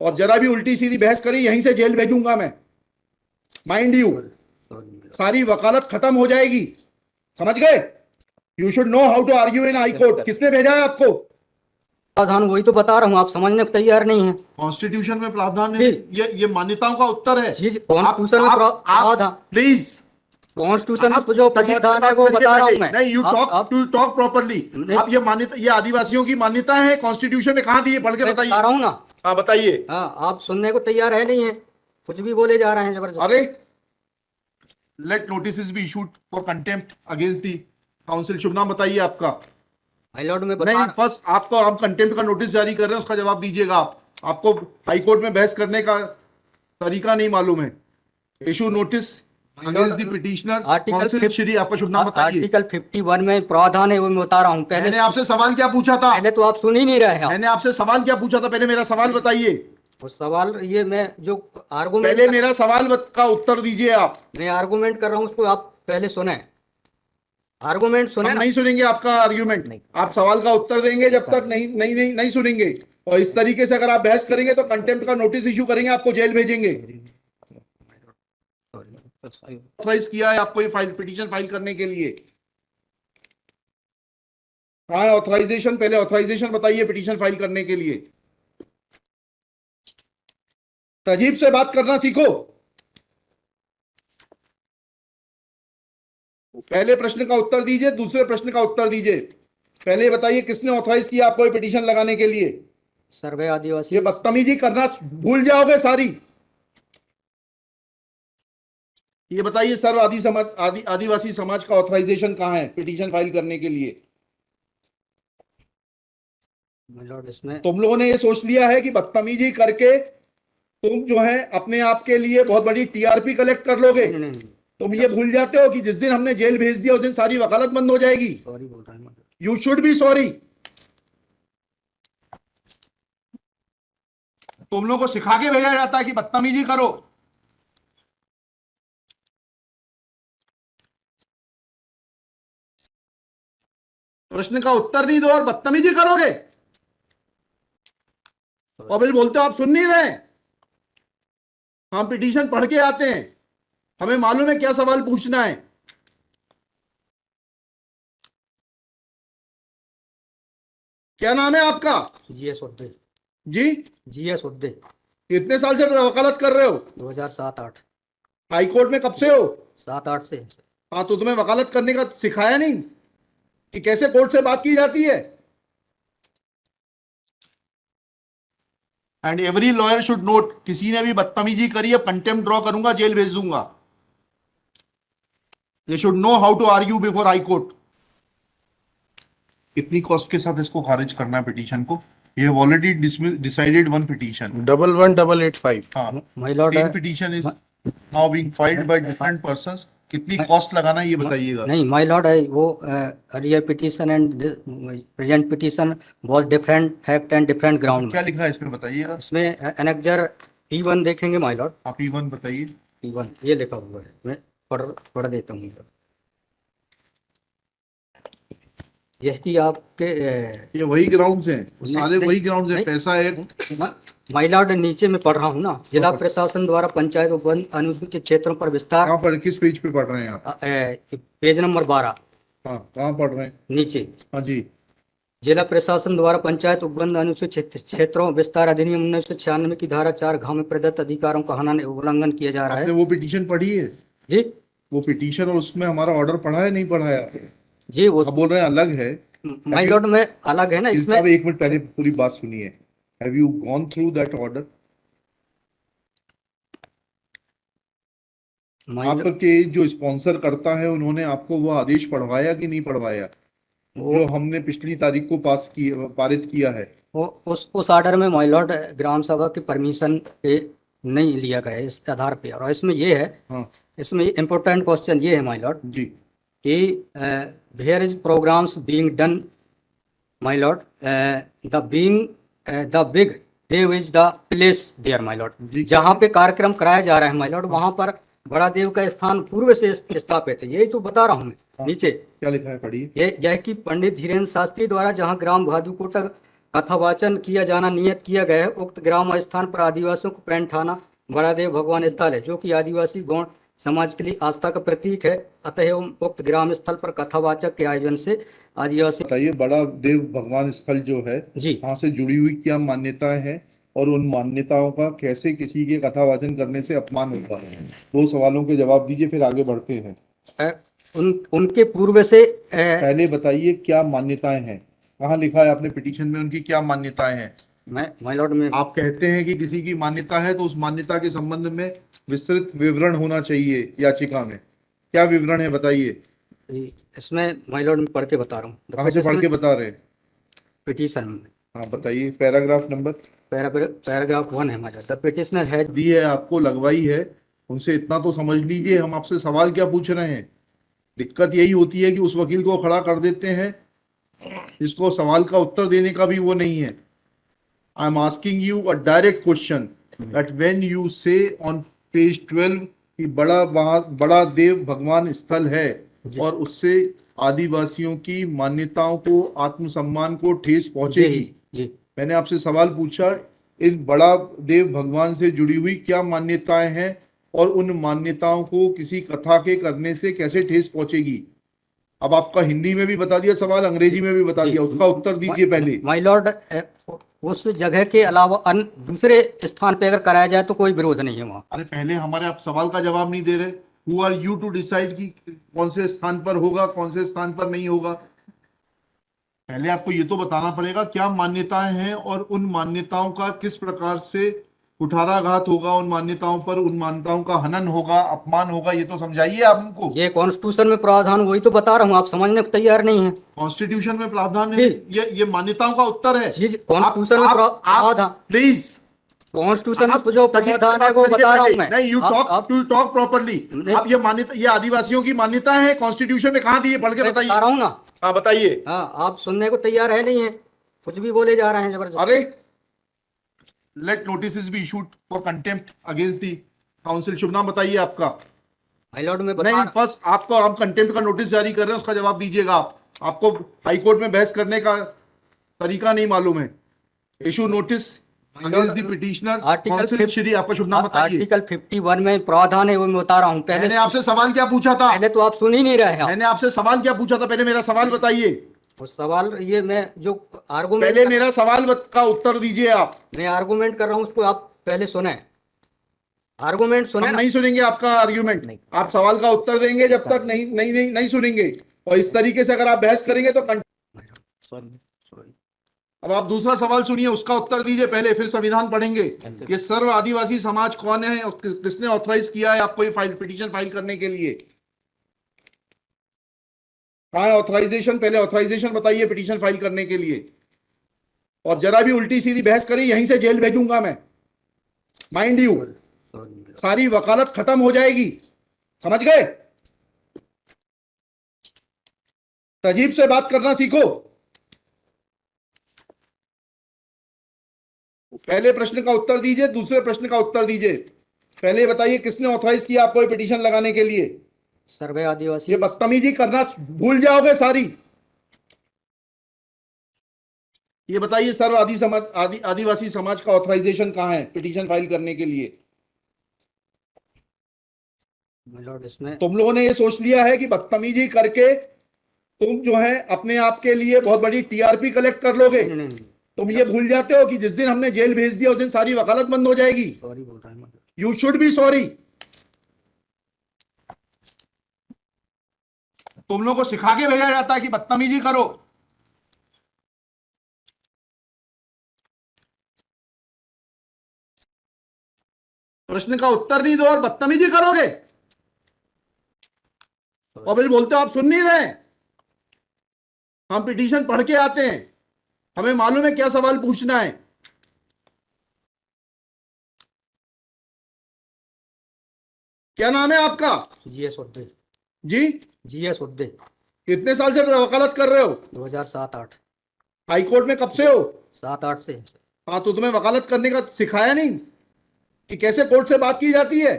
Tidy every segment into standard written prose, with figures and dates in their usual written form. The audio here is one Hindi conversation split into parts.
और जरा भी उल्टी सीधी बहस करी यहीं से जेल भेजूंगा मैं, माइंड यू। सारी वकालत खत्म हो जाएगी, समझ गए? You should know how to argue in high court. किसने भेजा है आपको? प्रावधान वही तो बता रहा हूँ, आप समझने को तैयार नहीं है। कॉन्स्टिट्यूशन में प्रावधान है, ये मान्यताओं का उत्तर है। कॉन्स्टिट्यूशन में प्रावधान, प्लीज कॉन्स्टिट्यूशन में जो प्रावधान है वो बता रहा हूँ मैं। नहीं, यू टॉक प्रॉपर्ली। आप ये मान्यता, ये आदिवासियों की मान्यता है, कॉन्स्टिट्यूशन में कहाँ दी है? पढ़ के बताइए। बता रहा हूँ ना। हाँ बताइए। हाँ, आप सुनने को तैयार है नहीं है, कुछ भी बोले जा रहे हैं जबरदस्त। अरे, let notice be issued for contempt against the council. शुभ नाम बताइए आपका। माय लॉर्ड में नहीं, फर्स्ट आपको, आप कंटेम्प्ट का नोटिस जारी कर रहे हैं, उसका जवाब दीजिएगा आप। आपको हाईकोर्ट में बहस करने का तरीका नहीं मालूम है। Issue notice against the petitioner council. Shri, आपका शुभ नाम बताइए। आर्टिकल 51 में प्रावधान है वो मैं बता रहा हूँ। मैंने आपसे सवाल क्या पूछा था? पहले तो आप सुन ही नहीं रहे हैं। मैंने आपसे सवाल क्या पूछा था? पहले मेरा सवाल बताइए। वो सवाल, ये मैं जो आर्गुमेंट, पहले मेरा सवाल का उत्तर दीजिए आप। मैं आर्गुमेंट कर रहा हूँ उसको आप पहले सुने, आर्गुमेंट सुने। हम नहीं सुनेंगे आपका आर्ग्यूमेंट, आप सवाल का उत्तर देंगे जब तक नहीं सुनेंगे। और इस तरीके से अगर आप बहस करेंगे तो कंटेम्प्ट का नोटिस इशू करेंगे, आपको जेल भेजेंगे। ऑथराइज किया है आपको ये फाइल, पिटीशन फाइल करने के लिए? हाँ, ऑथराइजेशन, पहले ऑथराइजेशन बताइए पिटीशन फाइल करने के लिए। तजीब से बात करना सीखो। पहले प्रश्न का उत्तर दीजिए, दूसरे प्रश्न का उत्तर दीजिए। पहले बताइए किसने ऑथराइज किया आपको ये पिटीशन लगाने के लिए? सर्वे आदिवासी। ये बदतमीजी करना भूल जाओगे सारी। ये बताइए, सर्व आदिवासी समाज का ऑथराइजेशन कहाँ है पिटीशन फाइल करने के लिए? इसमें तुम लोगों ने ये सोच लिया है कि बदतमीजी करके तुम जो है अपने आप के लिए बहुत बड़ी टीआरपी कलेक्ट कर लोगे। तुम ये भूल जाते हो कि जिस दिन हमने जेल भेज दिया उस दिन सारी वकालत बंद हो जाएगी। सॉरी बोल रहा हूं। You should be sorry. तुम लोगों को सिखा के भेजा जाता है कि बदतमीजी करो। प्रश्न का उत्तर नहीं दो और बदतमीजी करोगे, और फिर बोलते हो आप सुन नहीं रहे। हम पिटीशन पढ़ के आते हैं, हमें मालूम है क्या सवाल पूछना है। क्या नाम है आपका? जीएस उद्दे। जी, जीएस उद्दे। कितने साल से वकालत कर रहे हो? 2007-8। हाई कोर्ट में कब से हो? 7-8 से। हाँ, तो तुम्हें वकालत करने का सिखाया नहीं कि कैसे कोर्ट से बात की जाती है? And every lawyer should note, किसी ने भी बदतमीजी करी है कंटेम्प्ट ड्रॉ करूंगा, जेल भेज दूंगा। They should know how to argue before high court. कितनी कॉस्ट के साथ इसको खारिज करना है पिटीशन को? ये ऑलरेडी डिसाइडेड वन पिटीशन 11885। हाँ, my Lord, petition is now being filed by different persons. कितनी कॉस्ट लगाना है ये बताइएगा। नहीं माय लॉर्ड है वो, earlier petition and present petition was different fact and different ground. क्या लिखा है इसमें बताइएगा। इसमें एनेक्जर P1 देखेंगे माय लॉर्ड। आप P1 बताइए। P1 ये लिखा हुआ है, मैं पढ़ देता हूँ। यही आपके ये वही ग्राउंड्स हैं, सारे वही ग्राउंड्स हैं। पैसा है माय लॉर्ड, नीचे में पढ़ रहा हूँ ना, जिला प्रशासन द्वारा पंचायत उपवन अनुसूचित क्षेत्रों पर विस्तार। कहाँ पर, किस पेज पे पढ़ रहे हैं आप? Page number 12। हाँ, कहाँ पढ़ रहे हैं? नीचे। हाँ जी। जिला प्रशासन द्वारा पंचायत उपबंध अनुसूचित क्षेत्रों विस्तार अधिनियम 1996 की धारा 4 घ में प्रदत्त अधिकारों का उल्लंघन किया जा रहा है। आपने वो पिटीशन पढ़ी है? जी, वो पिटीशन और उसमें हमारा ऑर्डर पढ़ा है नहीं पढ़ा है? जी वो आप बोल रहे हैं अलग है। माय लॉर्ड में अलग है ना इसमें। एक मिनट पहले पूरी बात सुनिए। Have you gone through that order? आपके जो स्पॉन्सर करता है उन्होंने आपको वो आदेश पढ़वाया कि नहीं पढ़वाया, जो हमने पिछली तारीख को पारित किया है? वो उस ऑर्डर में माय लॉर्ड ग्राम सभा की परमिशन पे नहीं लिया गया इस आधार पे। और इसमें ये है, हाँ, इसमें इम्पोर्टेंट क्वेश्चन ये है माय लॉर्ड जी, कि where is programs being done my lord, the big Dev is the place there my lord. जहाँ पे कार्यक्रम कराया जा रहा है माय लॉर्ड, वहाँ पर बड़ा देव का स्थान पूर्व से स्थापित है। यही तो बता रहा हूँ मैं। नीचे क्या लिखा है पढ़िए। यह कि पंडित धीरेन्द्र शास्त्री द्वारा जहाँ ग्राम भादुकोटा कथावाचन किया जाना नियत किया गया है। उक्त ग्राम स्थान पर आदिवासियों को पैंठाना बड़ादेव भगवान स्थल है, जो कि आदिवासी गौड़ समाज के लिए आस्था का प्रतीक है। अतएव उक्त ग्राम स्थल पर कथावाचक के आयोजन से आदिवासी। बताइए, बड़ा देव भगवान स्थल जो है, जी, वहां से जुड़ी हुई क्या मान्यताएं हैं और उन मान्यताओं का कैसे किसी के कथावाचन करने से अपमान होता है? दो सवालों के जवाब दीजिए, फिर आगे बढ़ते हैं। उनके पूर्व से पहले बताइए क्या मान्यताएं हैं, कहाँ लिखा है आपने पिटीशन में उनकी क्या मान्यताएं हैं? मैं माय लॉर्ड में आप कहते हैं कि किसी की मान्यता है तो उस मान्यता के संबंध में विस्तृत विवरण होना चाहिए याचिका में। क्या विवरण है बताइए। इसमें माय लॉर्ड में पढ़ के बता रहा हूँ। कहाँ से पढ़ के बता रहे हैं? पिटीशन में हाँ बताइए, पैराग्राफ नंबर। पैराग्राफ 1 है my lord. The petitioner has the है आपको, लगवाई है, उनसे इतना तो समझ लीजिए हम आपसे सवाल क्या पूछ रहे हैं। दिक्कत यही होती है कि उस वकील को खड़ा कर देते हैं जिसको सवाल का उत्तर देने का भी वो नहीं है। I am asking you a direct question that when you से ऑन पेज 12 कि बड़ा देव भगवान स्थल है और उससे आदिवासियों की मान्यताओं को, आत्मसम्मान को ठेस पहुंचेगी। जी मैंने आपसे सवाल पूछा, इन बड़ा देव भगवान से जुड़ी हुई क्या मान्यताएं हैं और उन मान्यताओं को किसी कथा के करने से कैसे ठेस पहुंचेगी। अब आपका हिंदी में भी बता दिया सवाल, अंग्रेजी में भी बता दिया, उसका उत्तर दीजिए पहले। माय लॉर्ड, उस जगह के अलावा अन्य दूसरे स्थान पे अगर कराया जाए तो कोई विरोध नहीं है वहाँ। अरे पहले हमारे आप सवाल का जवाब नहीं दे रहे। Who are you to decide कि कौन से स्थान पर होगा, कौन से स्थान पर नहीं होगा। पहले आपको ये तो बताना पड़ेगा क्या मान्यताएं हैं और उन मान्यताओं का किस प्रकार से कुठाराघात होगा, उन मान्यताओं पर, उन मान्यताओं का हनन होगा, अपमान होगा, ये तो समझाइए आप हमको। ये कॉन्स्टिट्यूशन में प्रावधान, वही तो बता रहा हूँ, आप समझने को तैयार नहीं है। कॉन्स्टिट्यूशन में प्रावधान है, जी। ये मान्यताओं का उत्तर है। जी, कॉन्स्टिट्यूशन में प्रावधान, प्लीज, कॉन्स्टिट्यूशन में आप जो तजीब से प्रावधान है बात वो करिए बता रहा हूँ पहले। मैं। नहीं, यू आप टॉक प्रॉपर्ली। नहीं, आप ये मान्यता, ये आदिवासियों की मान्यता है, कॉन्स्टिट्यूशन में कहाँ दी है, पढ़ के मैं बता बताइए। रहा हूँ ना। हाँ बताइए। हाँ, आप सुनने को तैयार है नहीं है, कुछ भी बोले जा रहे हैं जबरदस्त। अरे, let notice be issued for contempt against the council. शुभ नाम बताइए आपका। माय लॉर्ड में नहीं, फर्स्ट आपको हम कंटेम्प्ट का नोटिस जारी कर रहे हैं, उसका जवाब दीजिएगा आप। आपको हाईकोर्ट में बहस करने का तरीका नहीं मालूम है। Issue notice against the petitioner council Shri. आपका शुभ नाम बताइए। आर्टिकल 51 में प्रावधान है, वो मैं बता रहा हूँ। मैंने आपसे सवाल क्या पूछा था? पहले तो आप सुन ही नहीं रहे हैं। मैंने आपसे सवाल क्या पूछा था? पहले मेरा सवाल बताइए। उस सवाल, ये मैं जो आर्गूमेंट पहले मेरा सवाल का उत्तर दीजिए आप। मैं आर्गूमेंट कर रहा हूँ, उसको आप पहले सुने, आर्गूमेंट सुने हम ना। नहीं सुनेंगे आपका आर्ग्यूमेंट। आप सवाल का उत्तर देंगे जब तक नहीं सुनेंगे। और इस तरीके से अगर आप बहस करेंगे तो सॉरी। अब आप दूसरा सवाल सुनिए, उसका उत्तर दीजिए पहले, फिर संविधान पढ़ेंगे। ये सर्व आदिवासी समाज कौन है और किसने ऑथराइज किया है आपको ये पिटीशन फाइल करने के लिए? कहाँ है ऑथराइजेशन? पहले ऑथराइजेशन बताइए पिटीशन फाइल करने के लिए। और जरा भी उल्टी सीधी बहस करी, यहीं से जेल भेजूंगा मैं, माइंड यू। सारी वकालत खत्म हो जाएगी, समझ गए? तजीब से बात करना सीखो। पहले प्रश्न का उत्तर दीजिए, दूसरे प्रश्न का उत्तर दीजिए। पहले बताइए किसने ऑथराइज किया आपको पिटीशन लगाने के लिए? सर्वे आदिवासी। ये बदतमीजी करना भूल जाओगे सारी। ये बताइए सर्व आदिवासी समाज का ऑथराइजेशन कहाँ है पिटीशन फाइल करने के लिए? इसमें तुम लोगों ने ये सोच लिया है कि बदतमीजी करके तुम जो है अपने आप के लिए बहुत बड़ी टीआरपी कलेक्ट कर लोगे। नहीं। तुम ये भूल जाते हो कि जिस दिन हमने जेल भेज दिया उस दिन सारी वकालत बंद हो जाएगी। सॉरी बोल रहा है। You should be sorry. तुम लोगों को सिखा के भेजा जाता है कि बदतमीजी करो। प्रश्न का उत्तर नहीं दो और बदतमीजी करोगे और फिर बोलते हो आप सुन नहीं रहे। हम पिटीशन पढ़ के आते हैं, हमें मालूम है क्या सवाल पूछना है। क्या नाम है आपका? जीएस उद्दे। जी, जीएस उद्दे। कितने साल से वकालत कर रहे हो? 2007-8। हाई कोर्ट में कब से हो? 7-8 से। हाँ, तो तुम्हें वकालत करने का सिखाया नहीं कि कैसे कोर्ट से बात की जाती है?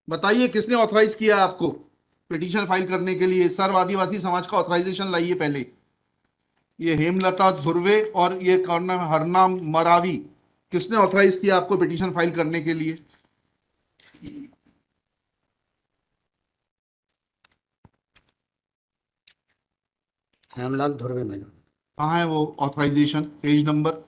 बताइए किसने ऑथराइज किया आपको पिटीशन फाइल करने के लिए? सर्व आदिवासी समाज का ऑथराइजेशन लाइए पहले। ये हेमलता धुर्वे और ये कौन नाम है, हरनाम मरावी, किसने ऑथराइज किया आपको पिटीशन फाइल करने के लिए? हेमलाल धुर्वे मैडम। कहाँ है वो ऑथराइजेशन? Page number.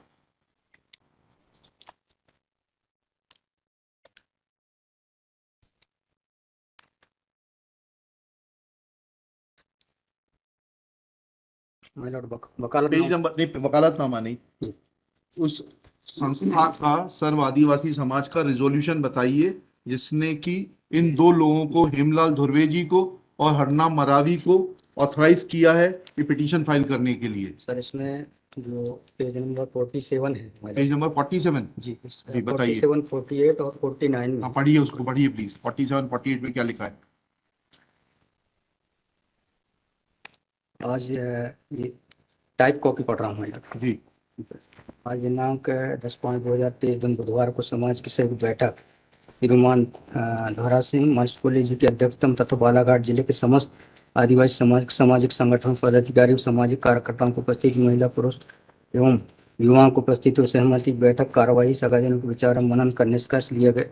वकालत पेज नंबर नहीं, वकालतनामा नहीं। उस संस्था का सर्व आदिवासी समाज का रिजोल्यूशन बताइए जिसने कि इन दो लोगों को, हेमलाल धुर्वे जी को और हरनाम मरावी को, ऑथराइज किया है ये पिटीशन फाइल करने के लिए। सर इसमें जो पेज नंबर 47 है मैडम। पेज नंबर 47 जी जी बताइए। 47, 48 और 49 में। हाँ पढ़िए, उसको पढ़िए प्लीज। 47 48 में क्या लिखा है? आज ये टाइप कॉपी पढ़ रहा हूँ मैडम जी। आज दिनांक 10/5/2023 दिन बुधवार को समाज की संयुक्त बैठक श्रीमान धरा सिंह मास्कोली जी की अध्यक्षता में तथा बालाघाट जिले के समस्त आदिवासी समाज के सामाजिक संगठन पदाधिकारी और सामाजिक कार्यकर्ताओं को उपस्थित महिला पुरुष एवं युवाओं को उपस्थित हुए सहमति की बैठक कार्यवाही सगाजनों के विचार मनन कर निष्कर्ष लिया गया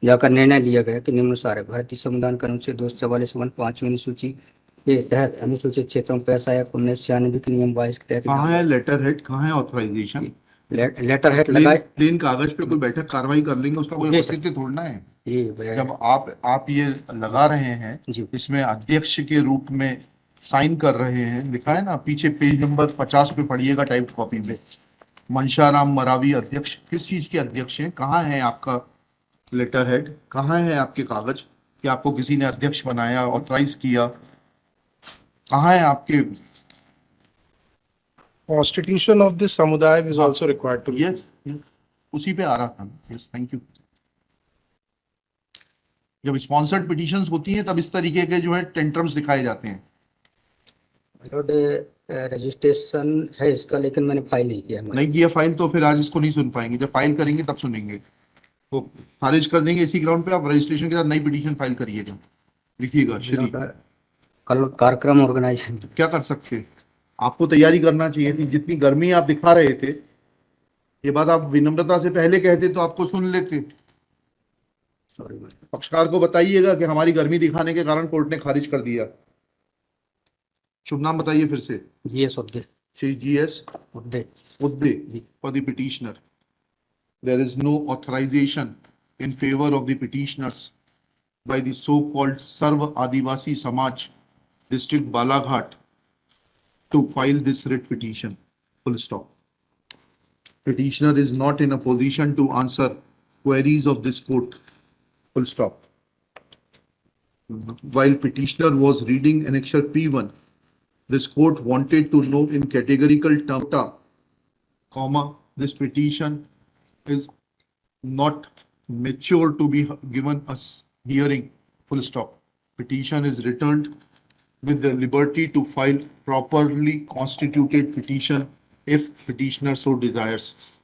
जाकर निर्णय लिया गया कि निम्नानुसार है। भारतीय संविधान के अनुच्छेद 244 5वीं अनुसूची के तहत अनुसूचित क्षेत्रों में पैसा या 1996 के नियम 22 के तहत कहाँ है लेटर हेड, कहाँ है ऑथराइजेशन? लेटर हेड लगाए। प्लेन कागज पे कोई बैठक कार्रवाई कर लेंगे, उसका कोई जी सर। औचित्य थोड़ना है। जी जब आप ये लगा रहे हैं, जी। इसमें अध्यक्ष के रूप में साइन कर रहे हैं, लिखा है ना पीछे, पेज नंबर 50 पे पढ़िएगा टाइप कॉपी में। मनशाराम मरावी अध्यक्ष, किस चीज के अध्यक्ष हैं? कहाँ है आपका लेटर हेड? कहाँ है आपके कागज कि आपको किसी ने अध्यक्ष बनाया, ऑथराइज किया? कहाँ है आपके? Constitution of this samudaya is हाँ, also required to be. Yes, उसी पे आ रहा था। Yes, thank you. जब स्पॉन्सर्ड पिटीशंस होती हैं तब इस तरीके के जो है टेंट्रम्स दिखाए जाते हैं। रजिस्ट्रेशन है इसका, लेकिन मैंने फाइल नहीं किया। नहीं किया फाइल तो फिर आज इसको नहीं सुन पाएंगे, जब फाइल करेंगे तब सुनेंगे। तो खारिज कर देंगे इसी ग्राउंड पे। आप रजिस्ट्रेशन के साथ नई पिटीशन फाइल करिएगा, लिखिएगा श्री। कल कार्यक्रम ऑर्गेनाइजेशन क्या कर सकते, आपको तैयारी करना चाहिए थी। जितनी गर्मी आप दिखा रहे थे, ये बात आप विनम्रता से पहले कहते तो आपको सुन लेते। पक्षकार को बताइएगा कि हमारी गर्मी दिखाने के कारण कोर्ट ने खारिज कर दिया। शुभ नाम बताइए फिर से। G S Udde. Shri G S Udde. Udde for the petitioner. There is no authorization in favor of the petitioners by the so-called Sarva Adivasi Samaj District Balaghat to file this writ petition. Full stop. Petitioner is not in a position to answer queries of this court. Full stop. While petitioner was reading annexure P1, this court wanted to know in categorical terms, comma, this petition is not mature to be given a hearing, full stop. Petition is returned with the liberty to file properly constituted petition if petitioner so desires.